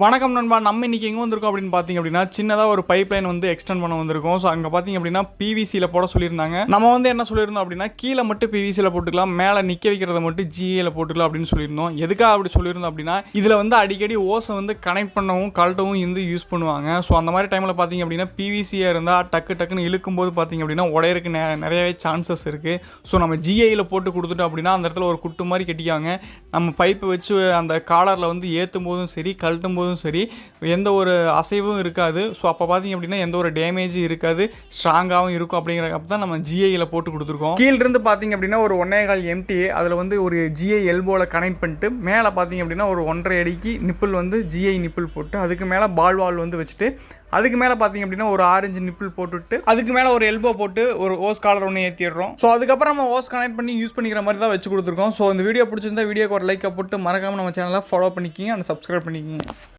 வணக்கம் நண்பா. நம்ம இன்றைக்கி எங்கே வந்திருக்கோம் அப்படின்னு பார்த்தீங்க அப்படின்னா, சின்னதாக ஒரு பைப் லைன் வந்து எக்ஸ்டெண்ட் பண்ண வந்திருக்கோம். ஸோ அங்கே பார்த்தீங்க அப்படின்னா பிவிசியில் போட சொல்லியிருந்தாங்க. நம்ம வந்து என்ன சொல்லியிருந்தோம் அப்படின்னா, கீழே மட்டும் பிவிசியில் போட்டுக்கலாம், மேலே நிற்க வைக்கிறத மட்டும் ஜிஏல போட்டுக்கலாம் அப்படின்னு சொல்லியிருந்தோம். எதுக்காக அப்படி சொல்லியிருந்தோம் அப்படின்னா, இதில் வந்து அடிக்கடி ஓஸை வந்து கனெக்ட் பண்ணவும் கழட்டவும் வந்து யூஸ் பண்ணுவாங்க. ஸோ அந்த மாதிரி டைமில் பார்த்தீங்க அப்படின்னா பிவிசியாக இருந்தால் டக்குன்னு இழுக்கும்போது பார்த்தீங்க அப்படின்னா உடையறக்கு நிறையவே சான்சஸ் இருக்குது. ஸோ நம்ம ஜிஐயில் போட்டு கொடுத்துட்டோம் அப்படின்னா அந்த இடத்துல ஒரு குட்டு மாதிரி கட்டிக்காங்க. நம்ம பைப்பை வச்சு அந்த காலரில் வந்து ஏற்றும் போதும் சரி கழட்டும் போதும் சரி எந்த ஒரு அசைவும் இருக்காது. ஸோ அப்போ பார்த்தீங்க அப்படின்னா எந்த ஒரு டேமேஜும் இருக்காது, ஸ்ட்ராங்காகவும் இருக்கும். அப்படிங்கிறப்ப தான் நம்ம ஜிஐயில் போட்டு கொடுத்துருக்கோம். கீழிருந்து பார்த்தீங்க அப்படின்னா ஒரு 1.25 MTA அதில் வந்து ஒரு ஜிஐ எல்போவில் கனெக்ட் பண்ணிட்டு மேலே பார்த்தீங்க அப்படின்னா ஒரு 1.5 அடிக்கு நிப்பிள் வந்து ஜிஐ நிப்பிள் போட்டு அதுக்கு மேலே பால் வால் வந்து வச்சுட்டு அதுக்கு மேலே பார்த்தீங்க அப்படின்னா ஒரு 6 இன்ச் நிப்பிள் போட்டுவிட்டு அதுக்கு மேலே ஒரு எல்போ போட்டு ஒரு ஓஸ் காலர் ஒன்று ஏற்றிடுறோம். ஸோ அதுக்கப்புறம் நம்ம ஓஸ் கனெக்ட் பண்ணி யூஸ் பண்ணிக்கிற மாதிரி தான் வச்சு கொடுத்துருக்கோம். ஸோ இந்த வீடியோ பிடிச்சிருந்தா வீடியோக்கு ஒரு லைக்கை போட்டு மறக்காமல் நம்ம சேனலை ஃபாலோ பண்ணிக்கிங்க அண்ட் சப்ஸ்கிரைப் பண்ணிக்கிங்க.